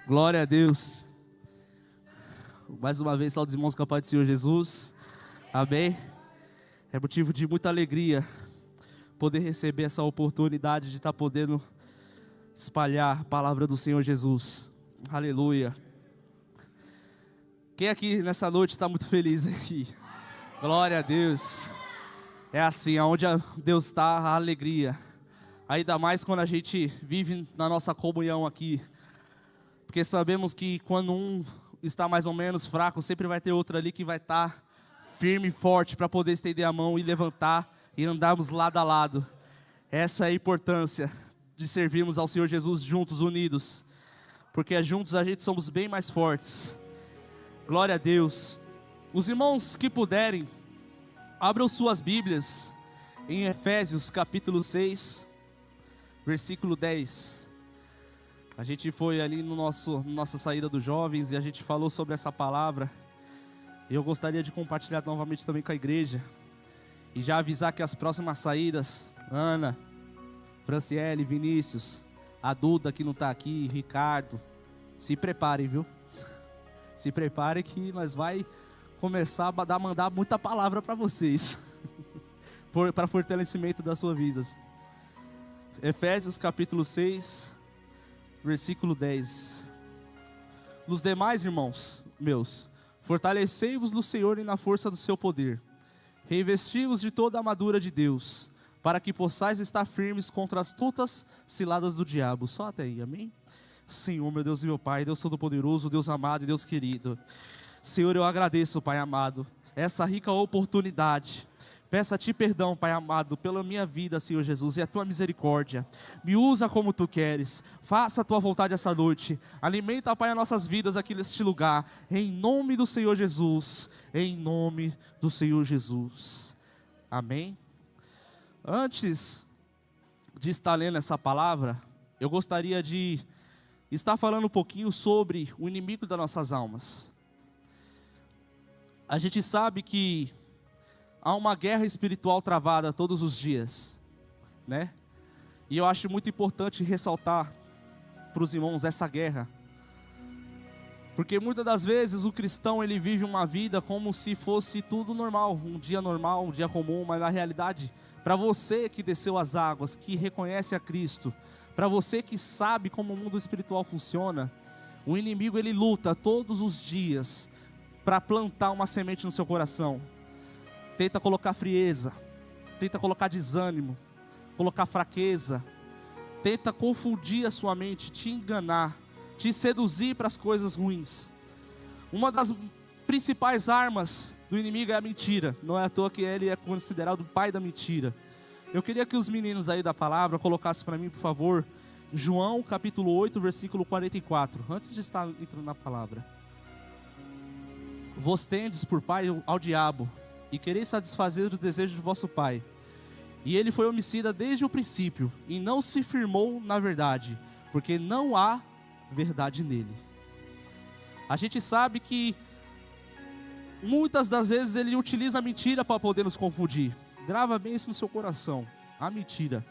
Glória a Deus. Mais uma vez, salve os irmãos com a paz do Senhor Jesus. Amém. É motivo de muita alegria poder receber essa oportunidade de estar podendo espalhar a palavra do Senhor Jesus. Aleluia. Quem aqui nessa noite está muito feliz aqui? Glória a Deus. É assim, aonde Deus está, a alegria. Ainda mais quando a gente vive na nossa comunhão aqui. Porque sabemos que quando um está mais ou menos fraco, sempre vai ter outro ali que vai estar firme e forte para poder estender a mão e levantar e andarmos lado a lado. Essa é a importância de servirmos ao Senhor Jesus juntos, unidos. Porque juntos a gente somos bem mais fortes. Glória a Deus. Os irmãos que puderem, abram suas Bíblias em Efésios capítulo 6, versículo 10. A gente foi ali nossa saída dos jovens e a gente falou sobre essa palavra. E eu gostaria de compartilhar novamente também com a igreja. E já avisar que as próximas saídas, Ana, Franciele, Vinícius, a Duda que não está aqui, Ricardo, se preparem, viu? Se preparem que nós vai começar a mandar muita palavra para vocês. Para fortalecimento das suas vidas. Efésios capítulo 6, versículo 10. Nos demais, irmãos meus, fortalecei-vos no Senhor e na força do seu poder. Revesti-vos de toda a armadura de Deus, para que possais estar firmes contra as astutas ciladas do diabo. Só até aí, amém? Senhor, meu Deus e meu Pai, Deus Todo-Poderoso, Deus amado e Deus querido. Senhor, eu agradeço, Pai amado, essa rica oportunidade. Peço a Ti perdão, Pai amado, pela minha vida, Senhor Jesus, e a Tua misericórdia. Me usa como Tu queres. Faça a Tua vontade essa noite. Alimenta, Pai, as nossas vidas aqui neste lugar. Em nome do Senhor Jesus. Em nome do Senhor Jesus. Amém? Antes de estar lendo essa palavra, eu gostaria de estar falando um pouquinho sobre o inimigo das nossas almas. A gente sabe que há uma guerra espiritual travada todos os dias, né? E eu acho muito importante ressaltar para os irmãos essa guerra. Porque muitas das vezes o cristão ele vive uma vida como se fosse tudo normal, um dia comum, mas na realidade, para você que desceu as águas, que reconhece a Cristo, para você que sabe como o mundo espiritual funciona, o inimigo ele luta todos os dias para plantar uma semente no seu coração. Tenta colocar frieza, tenta colocar desânimo, colocar fraqueza, tenta confundir a sua mente, te enganar, te seduzir para as coisas ruins. Uma das principais armas do inimigo é a mentira. Não é à toa que ele é considerado o pai da mentira. Eu queria que os meninos aí da palavra colocassem para mim, por favor, João capítulo 8, versículo 44, antes de estar entrando na palavra. Vos tendes por pai ao diabo, e quereis satisfazer o desejo de vosso pai. E ele foi homicida desde o princípio, e não se firmou na verdade, porque não há verdade nele. A gente sabe que muitas das vezes ele utiliza a mentira para poder nos confundir. Grava bem isso no seu coração, a mentira.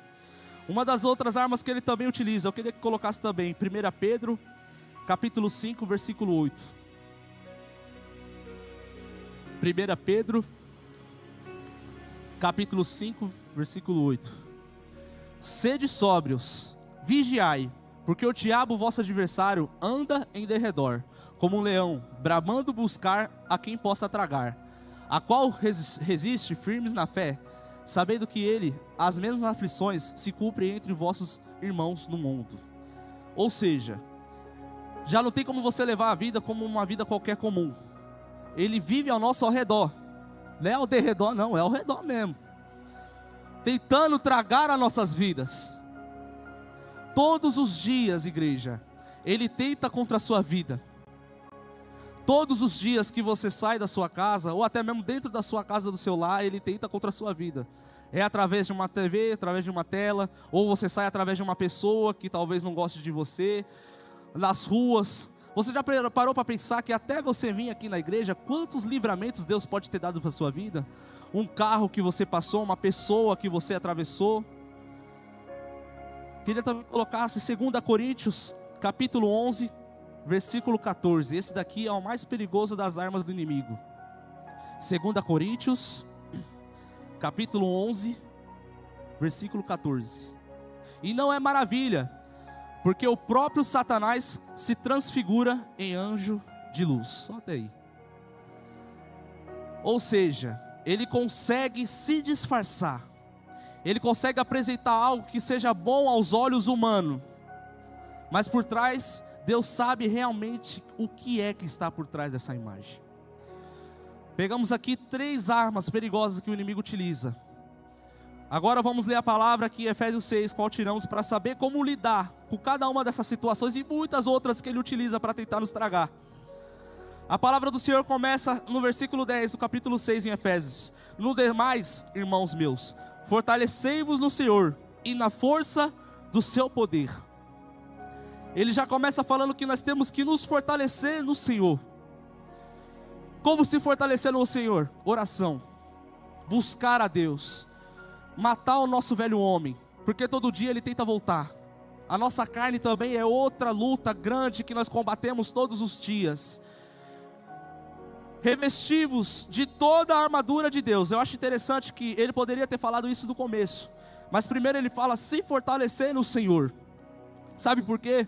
Uma das outras armas que ele também utiliza, eu queria que colocasse também, 1 Pedro, capítulo 5, versículo 8. 1 Pedro, capítulo 5, versículo 8. Sede sóbrios, vigiai, porque o diabo, vosso adversário, anda em derredor, como um leão, bramando buscar a quem possa tragar, a qual resiste firmes na fé, sabendo que ele, as mesmas aflições, se cumprem entre vossos irmãos no mundo. Ou seja, já não tem como você levar a vida como uma vida qualquer comum. Ele vive ao nosso redor. Não é ao derredor não, é ao redor mesmo. Tentando tragar as nossas vidas. Todos os dias, igreja, ele tenta contra a sua vida. Todos os dias que você sai da sua casa, ou até mesmo dentro da sua casa, do seu lar, ele tenta contra a sua vida. É através de uma TV, através de uma tela, ou você sai através de uma pessoa que talvez não goste de você, nas ruas. Você já parou para pensar que até você vir aqui na igreja, quantos livramentos Deus pode ter dado para a sua vida? Um carro que você passou, uma pessoa que você atravessou. Queria também colocar 2 Coríntios, capítulo 11, versículo 14. Esse daqui é o mais perigoso das armas do inimigo. 2 Coríntios, capítulo 11, versículo 14. E não é maravilha, porque o próprio Satanás se transfigura em anjo de luz. Só até aí. Ou seja, ele consegue se disfarçar. Ele consegue apresentar algo que seja bom aos olhos humanos. Mas por trás, Deus sabe realmente o que é que está por trás dessa imagem. Pegamos aqui 3 armas perigosas que o inimigo utiliza. Agora vamos ler a palavra aqui em Efésios 6, qual tiramos para saber como lidar com cada uma dessas situações e muitas outras que ele utiliza para tentar nos tragar. A palavra do Senhor começa no versículo 10 do capítulo 6 em Efésios. No demais, irmãos meus, fortalecei-vos no Senhor e na força do seu poder. Ele já começa falando que nós temos que nos fortalecer no Senhor. Como se fortalecer no Senhor? Oração, buscar a Deus, matar o nosso velho homem, porque todo dia ele tenta voltar. A nossa carne também é outra luta grande que nós combatemos todos os dias. Revestivos de toda a armadura de Deus. Eu acho interessante que ele poderia ter falado isso no começo, mas primeiro ele fala se fortalecer no Senhor. Sabe por quê?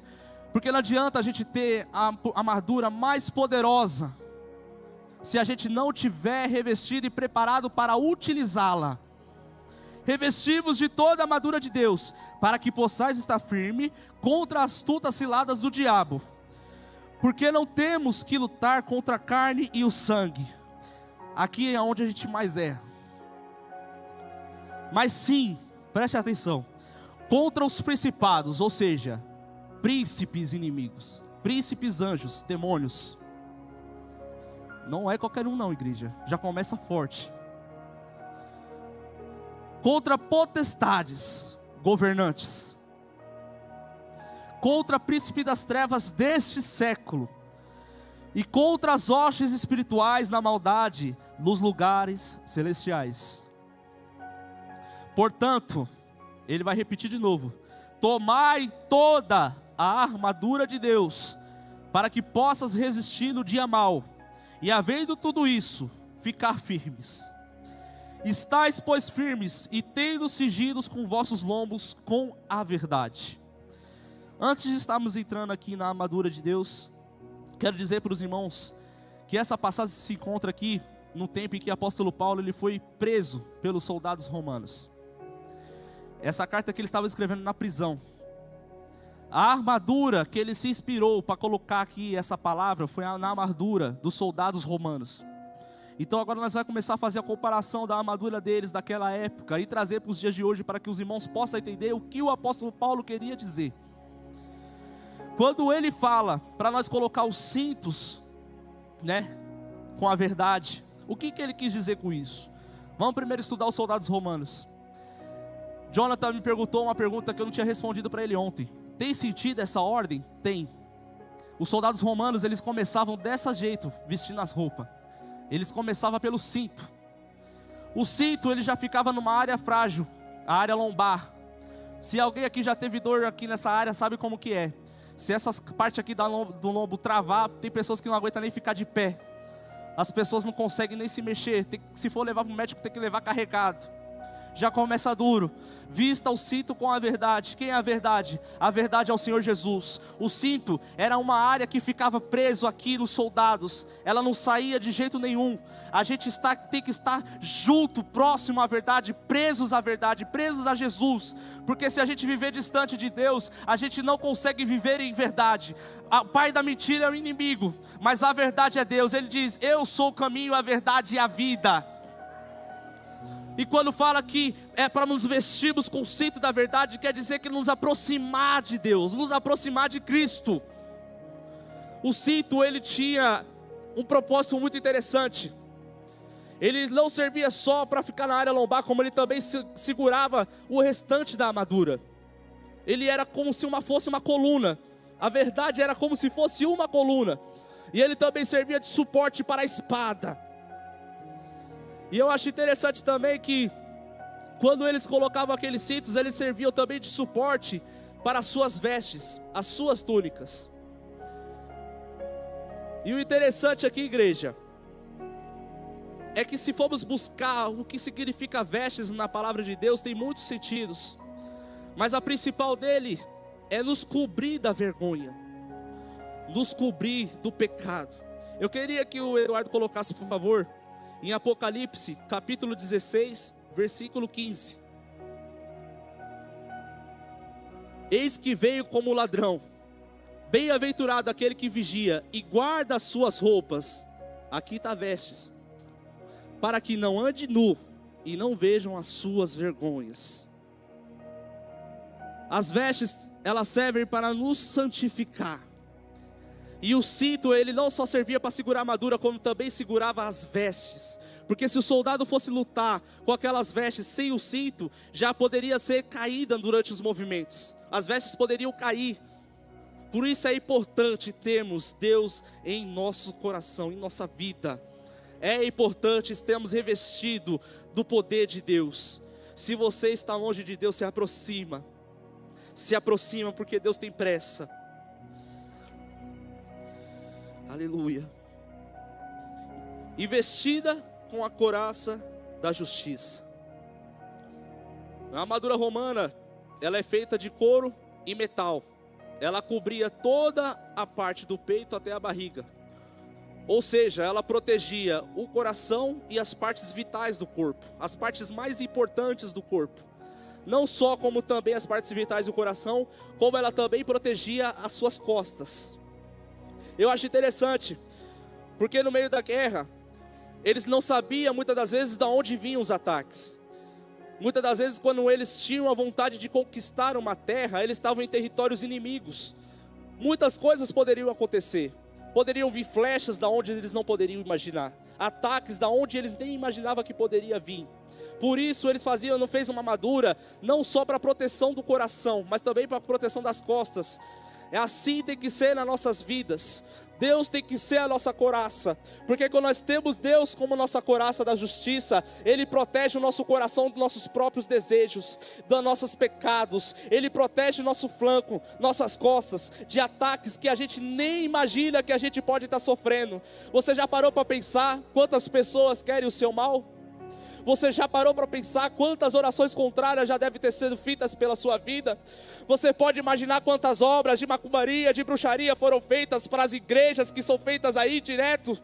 Porque não adianta a gente ter a armadura mais poderosa se a gente não tiver revestido e preparado para utilizá-la. Revestivos de toda a armadura de Deus, para que possais estar firme contra as astutas ciladas do diabo. Porque não temos que lutar contra a carne e o sangue. Aqui é onde a gente mais erra. Mas sim, preste atenção, contra os principados, ou seja, príncipes inimigos, príncipes anjos, demônios. Não é qualquer um não, igreja, já começa forte. Contra potestades, governantes, contra príncipe das trevas deste século, e contra as hostes espirituais na maldade, nos lugares celestiais. Portanto, ele vai repetir de novo: tomai toda a armadura de Deus, para que possas resistir no dia mau, e havendo tudo isso, ficar firmes. Estais, pois, firmes, e tendo cingidos com vossos lombos com a verdade. Antes de estarmos entrando aqui na armadura de Deus, quero dizer para os irmãos que essa passagem se encontra aqui no tempo em que o apóstolo Paulo ele foi preso pelos soldados romanos. Essa carta que ele estava escrevendo na prisão. A armadura que ele se inspirou para colocar aqui essa palavra foi na armadura dos soldados romanos. Então agora nós vamos começar a fazer a comparação da armadura deles daquela época e trazer para os dias de hoje para que os irmãos possam entender o que o apóstolo Paulo queria dizer. Quando ele fala para nós colocar os cintos, né, com a verdade, o que ele quis dizer com isso? Vamos primeiro estudar os soldados romanos. Jonathan me perguntou uma pergunta que eu não tinha respondido para ele ontem. Tem sentido essa ordem? Tem. Os soldados romanos, eles começavam dessa jeito, vestindo as roupas. Eles começavam pelo cinto. O cinto, ele já ficava numa área frágil, a área lombar. Se alguém aqui já teve dor aqui nessa área, sabe como que é. Se essa parte aqui do lombo travar, tem pessoas que não aguentam nem ficar de pé. As pessoas não conseguem nem se mexer. Se for levar para o médico, tem que levar carregado. Já começa duro. Vista o cinto com a verdade. Quem é a verdade? A verdade é o Senhor Jesus. O cinto era uma área que ficava preso aqui nos soldados. Ela não saía de jeito nenhum. A gente tem que estar junto, próximo à verdade, presos à verdade, presos a Jesus. Porque se a gente viver distante de Deus, a gente não consegue viver em verdade. O pai da mentira é o inimigo, mas a verdade é Deus. Ele diz: eu sou o caminho, a verdade e a vida. E quando fala que é para nos vestirmos com o cinto da verdade, quer dizer que nos aproximar de Deus, nos aproximar de Cristo. O cinto, ele tinha um propósito muito interessante. Ele não servia só para ficar na área lombar, como ele também segurava o restante da armadura. Ele era como se fosse uma coluna. A verdade era como se fosse uma coluna. E ele também servia de suporte para a espada. E eu acho interessante também que quando eles colocavam aqueles cintos, eles serviam também de suporte para as suas vestes, as suas túnicas. E o interessante aqui, igreja, é que se formos buscar o que significa vestes na palavra de Deus, tem muitos sentidos. Mas a principal dele é nos cobrir da vergonha, nos cobrir do pecado. Eu queria que o Eduardo colocasse, por favor, em Apocalipse, capítulo 16, versículo 15. Eis que veio como ladrão. Bem-aventurado aquele que vigia e guarda as suas roupas. Aqui está vestes. Para que não ande nu e não vejam as suas vergonhas. As vestes, elas servem para nos santificar. E o cinto, ele não só servia para segurar a armadura, como também segurava as vestes. Porque se o soldado fosse lutar com aquelas vestes sem o cinto, já poderia ser caída durante os movimentos. As vestes poderiam cair. Por isso é importante termos Deus em nosso coração, em nossa vida. É importante estarmos revestidos do poder de Deus. Se você está longe de Deus, se aproxima. Se aproxima, porque Deus tem pressa. Aleluia. E vestida com a couraça da justiça. A armadura romana, ela é feita de couro e metal. Ela cobria toda a parte do peito até a barriga. Ou seja, ela protegia o coração e as partes vitais do corpo, as partes mais importantes do corpo. Não só como também as partes vitais do coração, como ela também protegia as suas costas. Eu acho interessante, porque no meio da guerra, eles não sabiam muitas das vezes de onde vinham os ataques. Muitas das vezes, quando eles tinham a vontade de conquistar uma terra, eles estavam em territórios inimigos. Muitas coisas poderiam acontecer. Poderiam vir flechas da onde eles não poderiam imaginar. Ataques da onde eles nem imaginavam que poderia vir. Por isso eles não fez uma armadura, não só para a proteção do coração, mas também para a proteção das costas. É assim tem que ser nas nossas vidas. Deus tem que ser a nossa couraça, porque quando nós temos Deus como nossa couraça da justiça, Ele protege o nosso coração dos nossos próprios desejos, dos nossos pecados. Ele protege nosso flanco, nossas costas, de ataques que a gente nem imagina que a gente pode estar sofrendo. Você já parou para pensar quantas pessoas querem o seu mal? Você já parou para pensar quantas orações contrárias já devem ter sido feitas pela sua vida? Você pode imaginar quantas obras de macumbaria, de bruxaria foram feitas para as igrejas que são feitas aí direto?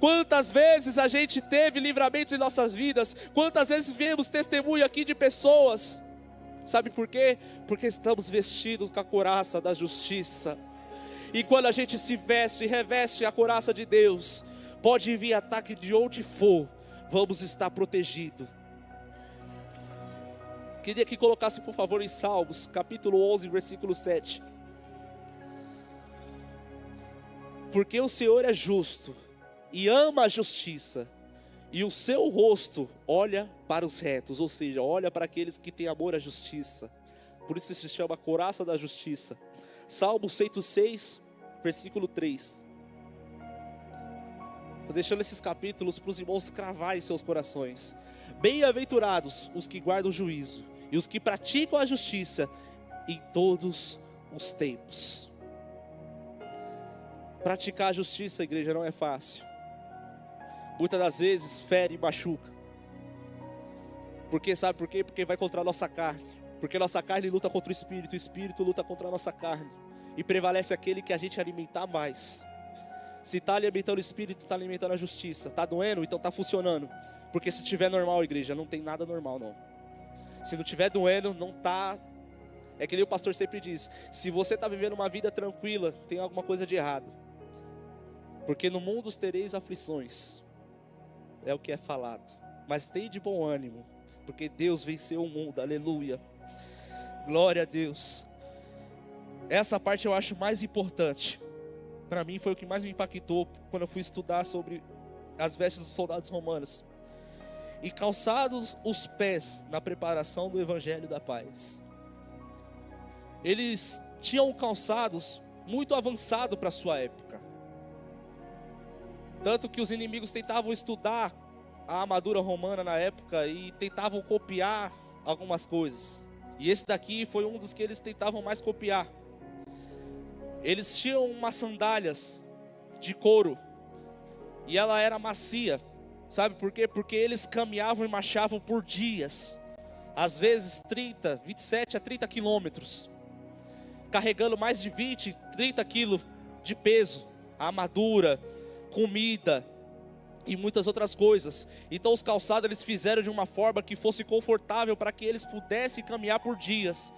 Quantas vezes a gente teve livramentos em nossas vidas? Quantas vezes vemos testemunho aqui de pessoas? Sabe por quê? Porque estamos vestidos com a couraça da justiça. E quando a gente se veste e reveste a couraça de Deus, pode vir ataque de onde for, vamos estar protegidos. Queria que colocasse, por favor, em Salmos, capítulo 11, versículo 7. Porque o Senhor é justo e ama a justiça, e o seu rosto olha para os retos, ou seja, olha para aqueles que têm amor à justiça. Por isso se chama couraça da justiça. Salmo 106, versículo 3. Estou deixando esses capítulos para os irmãos cravar em seus corações. Bem-aventurados os que guardam o juízo e os que praticam a justiça em todos os tempos. Praticar a justiça, igreja, não é fácil. Muitas das vezes fere e machuca. Porque sabe por quê? Porque vai contra a nossa carne. Porque a nossa carne luta contra o espírito luta contra a nossa carne. E prevalece aquele que a gente alimentar mais. Se está alimentando o espírito, está alimentando a justiça. Está doendo, então está funcionando. Porque se estiver normal, igreja, não tem nada normal não. Se não estiver doendo, não está. É que nem o pastor sempre diz: se você está vivendo uma vida tranquila, tem alguma coisa de errado. Porque no mundo tereis aflições. É o que é falado. Mas tem de bom ânimo, porque Deus venceu o mundo, aleluia. Glória a Deus. Essa parte eu acho mais importante. Para mim foi o que mais me impactou quando eu fui estudar sobre as vestes dos soldados romanos. E calçados os pés na preparação do evangelho da paz. Eles tinham calçados muito avançados para a sua época. Tanto que os inimigos tentavam estudar a armadura romana na época e tentavam copiar algumas coisas. E esse daqui foi um dos que eles tentavam mais copiar. Eles tinham umas sandálias de couro. E ela era macia. Sabe por quê? Porque eles caminhavam e marchavam por dias. Às vezes 27 a 30 quilômetros. Carregando mais de 20, 30 quilos de peso. Armadura, comida e muitas outras coisas. Então os calçados eles fizeram de uma forma que fosse confortável para que eles pudessem caminhar por dias.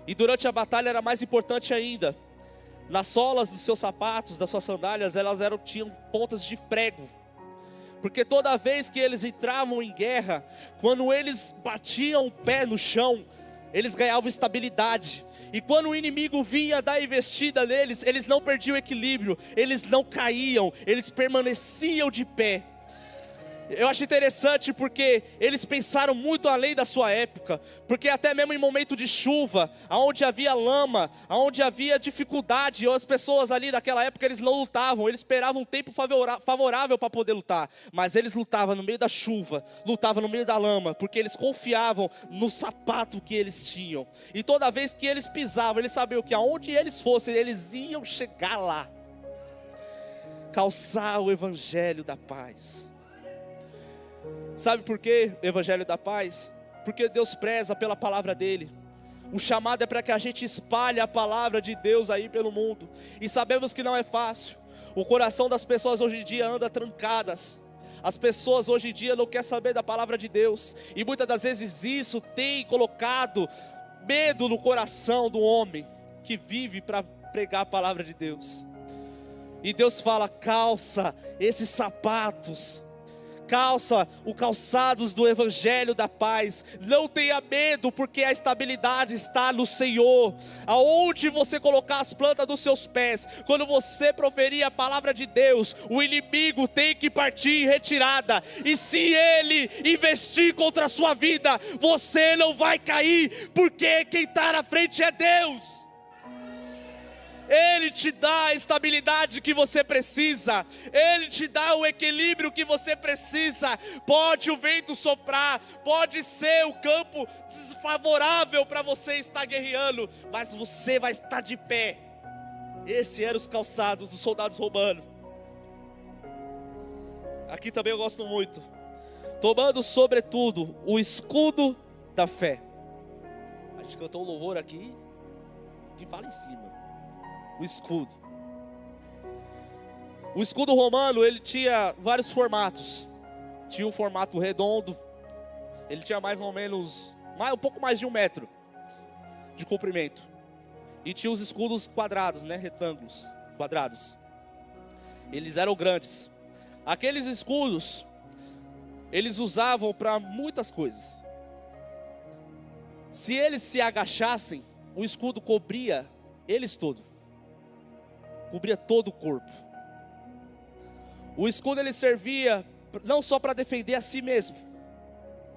E durante a batalha era mais importante ainda. Nas solas dos seus sapatos, das suas sandálias, tinham pontas de prego. Porque toda vez que eles entravam em guerra, quando eles batiam o pé no chão, eles ganhavam estabilidade. E quando o inimigo vinha dar investida neles, eles não perdiam o equilíbrio, eles não caíam, eles permaneciam de pé. Eu acho interessante porque eles pensaram muito além da sua época. Porque até mesmo em momento de chuva, onde havia lama, onde havia dificuldade, as pessoas ali daquela época eles não lutavam, eles esperavam um tempo favorável para poder lutar. Mas eles lutavam no meio da chuva, lutavam no meio da lama, porque eles confiavam no sapato que eles tinham. E toda vez que eles pisavam, eles sabiam que aonde eles fossem, eles iam chegar lá. Calçar o evangelho da paz. Sabe por quê, Evangelho da Paz? Porque Deus preza pela palavra dele. O chamado é para que a gente espalhe a palavra de Deus aí pelo mundo. E sabemos que não é fácil. O coração das pessoas hoje em dia anda trancadas. As pessoas hoje em dia não querem saber da palavra de Deus. E muitas das vezes isso tem colocado medo no coração do homem que vive para pregar a palavra de Deus. E Deus fala: calça esses sapatos. Calça os calçados do evangelho da paz. Não tenha medo, porque a estabilidade está no Senhor. Aonde você colocar as plantas dos seus pés, quando você proferir a palavra de Deus, o inimigo tem que partir em retirada. E se ele investir contra a sua vida, você não vai cair, porque quem está na frente é Deus. Ele te dá a estabilidade que você precisa. Ele te dá o equilíbrio que você precisa. Pode o vento soprar, pode ser o campo desfavorável para você estar guerreando, mas você vai estar de pé. Esses eram os calçados dos soldados romanos. Aqui também eu gosto muito. Tomando sobretudo o escudo da fé. A gente cantou um louvor aqui que fala em cima. O escudo. O escudo romano, ele tinha vários formatos. Tinha um formato redondo. Ele tinha mais ou menos, um pouco mais de 1 metro de comprimento. E tinha os escudos quadrados, né? Retângulos, quadrados. Eles eram grandes. Aqueles escudos, eles usavam para muitas coisas. Se eles se agachassem, o escudo cobria eles todos. Cobria todo o corpo. O escudo ele servia não só para defender a si mesmo,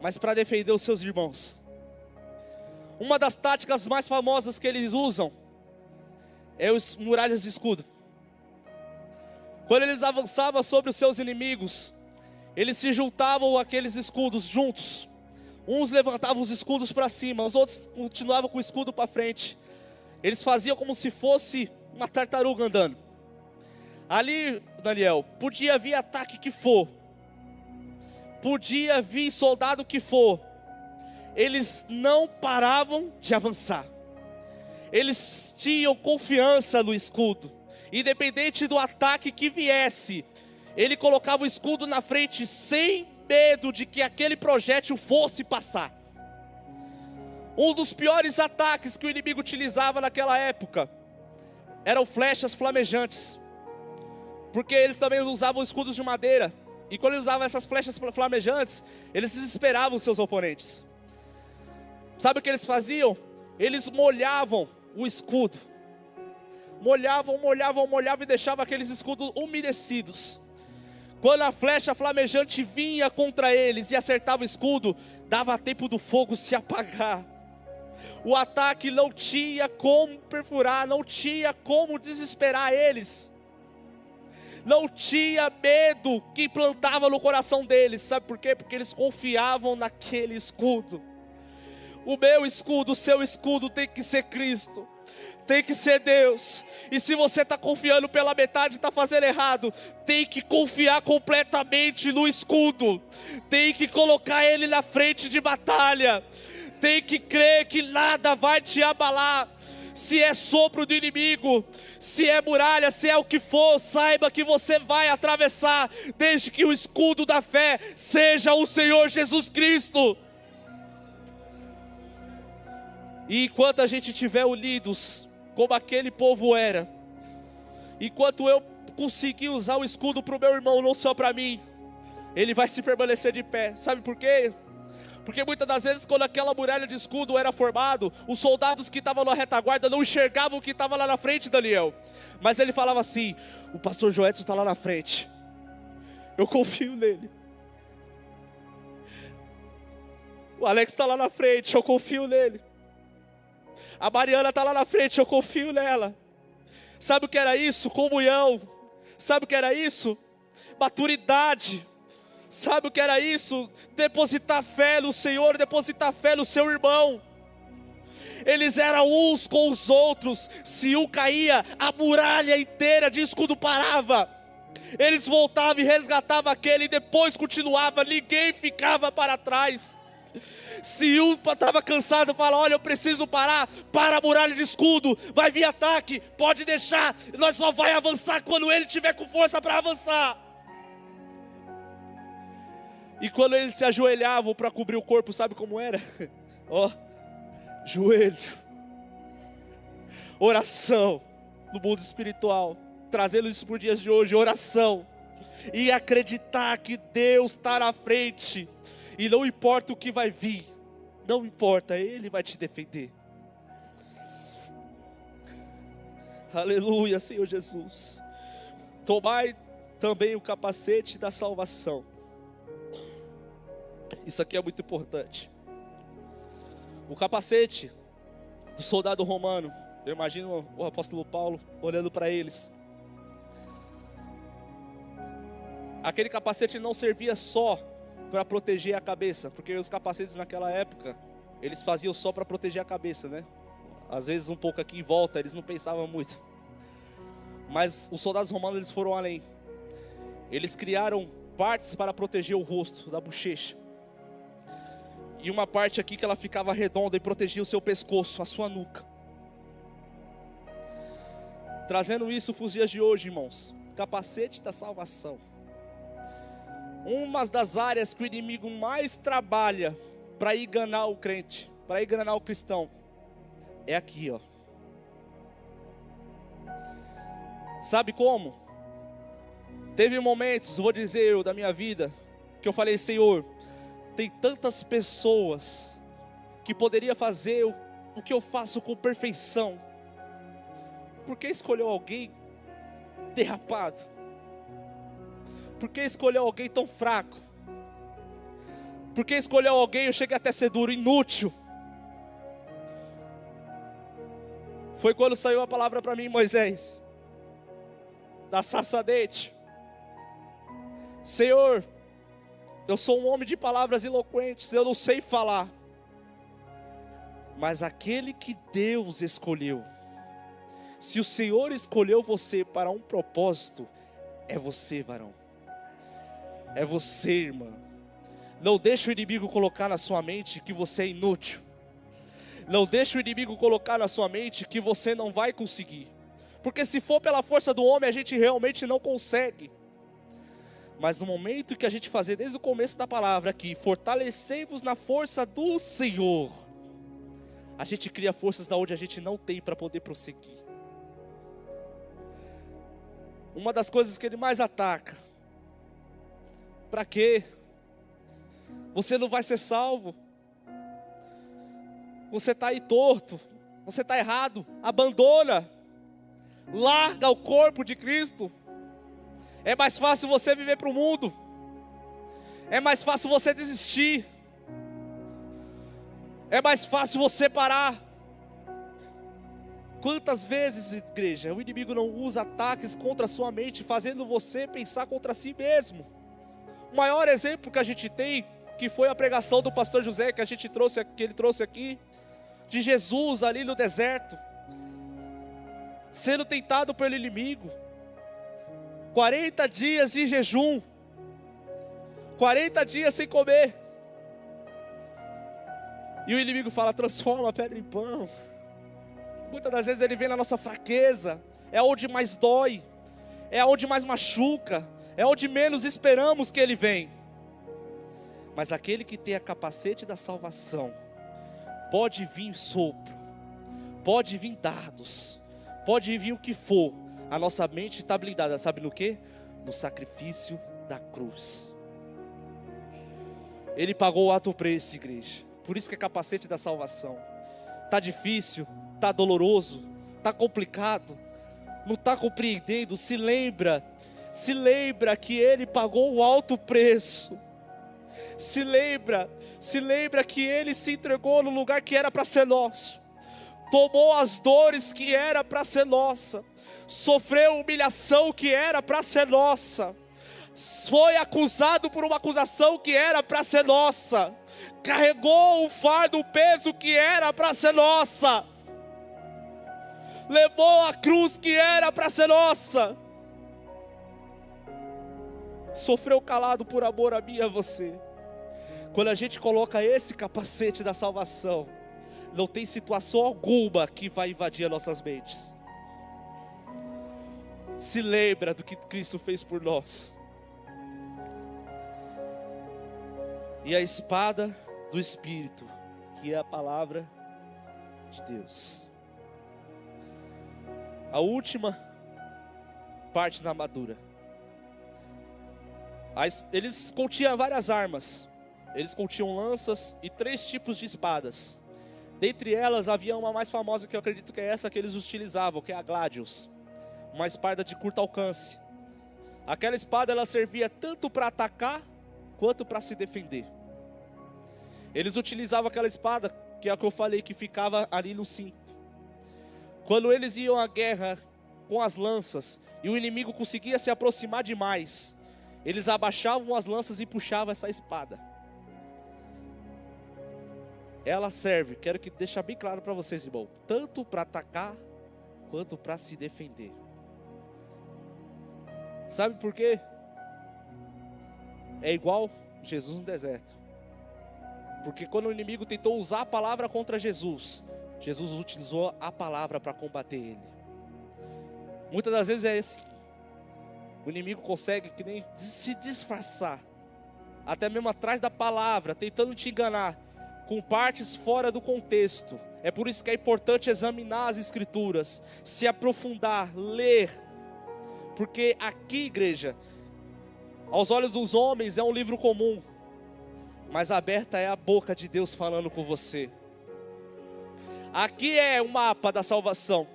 mas para defender os seus irmãos. Uma das táticas mais famosas que eles usam é os muralhas de escudo. Quando eles avançavam sobre os seus inimigos, eles se juntavam aqueles escudos juntos. Uns levantavam os escudos para cima, os outros continuavam com o escudo para frente. Eles faziam como se fosse uma tartaruga andando. Ali, Daniel, podia vir ataque que for, podia vir soldado que for, eles não paravam de avançar. Eles tinham confiança no escudo. Independente do ataque que viesse, ele colocava o escudo na frente sem medo de que aquele projétil fosse passar. Um dos piores ataques que o inimigo utilizava naquela época eram flechas flamejantes, porque eles também usavam escudos de madeira. E quando eles usavam essas flechas flamejantes, eles desesperavam os seus oponentes. Sabe o que eles faziam? Eles molhavam o escudo. Molhavam e deixavam aqueles escudos umedecidos. Quando a flecha flamejante vinha contra eles e acertava o escudo, dava tempo do fogo se apagar. O ataque não tinha como perfurar, não tinha como desesperar eles. Não tinha medo que plantava no coração deles. Sabe por quê? Porque eles confiavam naquele escudo. O meu escudo, o seu escudo tem que ser Cristo. Tem que ser Deus. E se você está confiando pela metade e está fazendo errado, tem que confiar completamente no escudo. Tem que colocar ele na frente de batalha. Tem que crer que nada vai te abalar. Se é sopro do inimigo, se é muralha, se é o que for, saiba que você vai atravessar, desde que o escudo da fé seja o Senhor Jesus Cristo. E enquanto a gente estiver unidos, como aquele povo era, enquanto eu conseguir usar o escudo para o meu irmão, não só para mim, ele vai se permanecer de pé. Sabe por quê? Porque muitas das vezes, quando aquela muralha de escudo era formado, os soldados que estavam na retaguarda não enxergavam o que estava lá na frente, Daniel. Mas ele falava assim: o pastor Joedson está lá na frente, eu confio nele. O Alex está lá na frente, eu confio nele. A Mariana está lá na frente, eu confio nela. Sabe o que era isso? Comunhão. Sabe o que era isso? Maturidade. Sabe o que era isso? Depositar fé no Senhor, depositar fé no seu irmão. Eles eram uns com os outros. Se um caía, a muralha inteira de escudo parava. Eles voltavam e resgatavam aquele e depois continuava. Ninguém ficava para trás. Se um estava cansado, fala: olha, eu preciso parar. Para a muralha de escudo, vai vir ataque, pode deixar. Nós só vai avançar quando ele tiver com força para avançar. E quando eles se ajoelhavam para cobrir o corpo, sabe como era? Ó, joelho, oração no mundo espiritual, trazendo isso para os dias de hoje, oração, e acreditar que Deus está na frente, e não importa o que vai vir, não importa, Ele vai te defender. Aleluia, Senhor Jesus. Tomai também o capacete da salvação. Isso aqui é muito importante. O capacete do soldado romano, eu imagino o apóstolo Paulo olhando para eles. Aquele capacete não servia só para proteger a cabeça, porque os capacetes naquela época, eles faziam só para proteger a cabeça, né? Às vezes um pouco aqui em volta, eles não pensavam muito. Mas os soldados romanos, eles foram além. Eles criaram partes para proteger o rosto, da bochecha. E uma parte aqui que ela ficava redonda e protegia o seu pescoço, a sua nuca. Trazendo isso para os dias de hoje, irmãos. Capacete da salvação. Uma das áreas que o inimigo mais trabalha para enganar o crente, para enganar o cristão, é aqui, ó. Sabe como? Teve momentos, vou dizer eu, da minha vida, que eu falei: Senhor, tem tantas pessoas que poderia fazer o que eu faço com perfeição. Por que escolheu alguém derrapado? Por que escolheu alguém tão fraco? Por que escolheu alguém, eu cheguei até a ser duro, inútil? Foi quando saiu a palavra para mim, Moisés, da sarça ardente. Senhor, eu sou um homem de palavras eloquentes, eu não sei falar. Mas aquele que Deus escolheu, se o Senhor escolheu você para um propósito, é você, varão. É você, irmã. Não deixe o inimigo colocar na sua mente que você é inútil. Não deixe o inimigo colocar na sua mente que você não vai conseguir. Porque se for pela força do homem, a gente realmente não consegue. Mas no momento que a gente fazer, desde o começo da palavra aqui, fortalecei-vos na força do Senhor, a gente cria forças da onde a gente não tem para poder prosseguir. Uma das coisas que ele mais ataca, para quê? Você não vai ser salvo. Você está aí torto, você está errado, abandona, larga o corpo de Cristo. É mais fácil você viver para o mundo. É mais fácil você desistir. É mais fácil você parar. Quantas vezes, igreja, o inimigo não usa ataques contra a sua mente, fazendo você pensar contra si mesmo? O maior exemplo que a gente tem, que foi a pregação do pastor José, que ele trouxe aqui, de Jesus ali no deserto. sendo tentado pelo inimigo. 40 dias de jejum, 40 dias sem comer. E o inimigo fala: transforma a pedra em pão. Muitas das vezes ele vem na nossa fraqueza, é onde mais dói, é onde mais machuca, é onde menos esperamos que ele vem. Mas aquele que tem a capacete da salvação, pode vir sopro, pode vir dardos, pode vir o que for, a nossa mente está blindada, sabe no que? No sacrifício da cruz. Ele pagou o alto preço, igreja. Por isso que é capacete da salvação. Está difícil, está doloroso, está complicado, não está compreendendo, se lembra que Ele pagou o alto preço. Se lembra que Ele se entregou no lugar que era para ser nosso, tomou as dores que era para ser nossa, sofreu a humilhação que era para ser nossa, foi acusado por uma acusação que era para ser nossa, carregou o fardo, o peso que era para ser nossa, levou a cruz que era para ser nossa, sofreu calado por amor a mim e a você. Quando a gente coloca esse capacete da salvação, não tem situação alguma que vai invadir as nossas mentes. Se lembra do que Cristo fez por nós. E a espada do Espírito, que é a palavra de Deus. A última parte da armadura. Eles continham várias armas. Eles continham lanças e 3 tipos de espadas. Dentre elas havia uma mais famosa, que eu acredito que é essa que eles utilizavam, que é a Gladius. Uma espada de curto alcance. Aquela espada ela servia tanto para atacar quanto para se defender. Eles utilizavam aquela espada, que é a que eu falei, que ficava ali no cinto. Quando eles iam à guerra com as lanças e o inimigo conseguia se aproximar demais, eles abaixavam as lanças e puxavam essa espada. Ela serve, quero que deixar bem claro para vocês, irmão, tanto para atacar quanto para se defender. Sabe por quê? É igual Jesus no deserto. Porque quando o inimigo tentou usar a palavra contra Jesus, Jesus utilizou a palavra para combater ele. Muitas das vezes é assim. O inimigo consegue que nem se disfarçar, até mesmo atrás da palavra, tentando te enganar, com partes fora do contexto. É por isso que é importante examinar as escrituras, se aprofundar, ler. Porque aqui, igreja, aos olhos dos homens é um livro comum, mas aberta é a boca de Deus falando com você. Aqui é o mapa da salvação.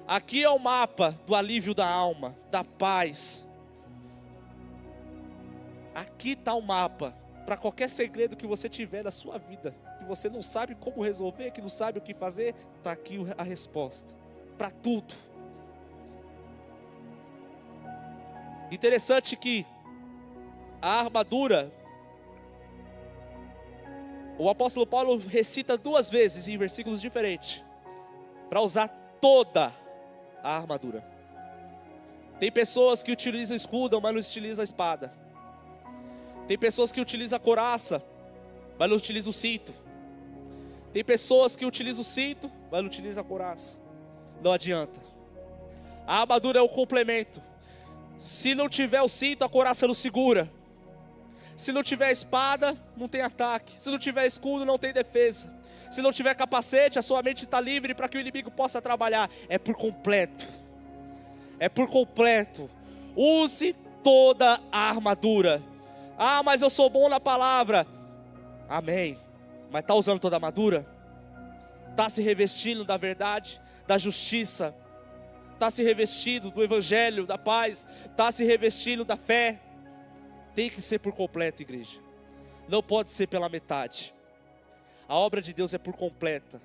Aqui é o mapa do alívio da alma, da paz. Aqui está o mapa para qualquer segredo que você tiver na sua vida, que você não sabe como resolver, que não sabe o que fazer, está aqui a resposta para tudo. Interessante que a armadura, o apóstolo Paulo recita 2 vezes em versículos diferentes, para usar toda a armadura. Tem pessoas que utilizam escudo, mas não utilizam a espada. Tem pessoas que utilizam a couraça, mas não utilizam o cinto. Tem pessoas que utilizam o cinto, mas não utilizam a couraça. Não adianta. A armadura é o complemento. Se não tiver o cinto, a couraça não segura. Se não tiver espada, não tem ataque. Se não tiver escudo, não tem defesa. Se não tiver capacete, a sua mente está livre para que o inimigo possa trabalhar. É por completo. É por completo. Use toda a armadura. Ah, mas eu sou bom na palavra. Amém. Mas está usando toda a armadura? Está se revestindo da verdade, da justiça? Está se revestindo do evangelho, da paz? Está se revestindo da fé? Tem que ser por completo, igreja. Não pode ser pela metade. A obra de Deus é por completa.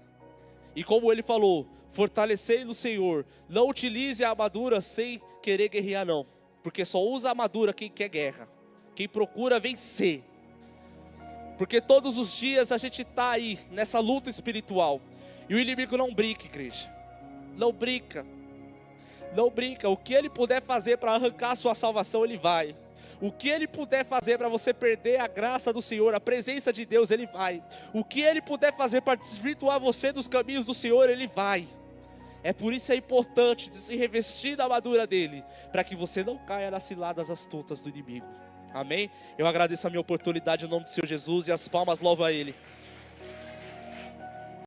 E como ele falou, fortalecei no Senhor. Não utilize a armadura sem querer guerrear, não. Porque só usa a armadura quem quer guerra, quem procura vencer. Porque todos os dias a gente está aí nessa luta espiritual. E o inimigo não brinca, igreja. Não brinca. Não brinca, o que Ele puder fazer para arrancar a sua salvação, Ele vai. O que Ele puder fazer para você perder a graça do Senhor, a presença de Deus, Ele vai. O que Ele puder fazer para desvirtuar você dos caminhos do Senhor, Ele vai. É por isso que é importante de se revestir da armadura dEle, para que você não caia nas ciladas astutas do inimigo. Amém? Eu agradeço a minha oportunidade em nome do Senhor Jesus e as palmas louvam a Ele.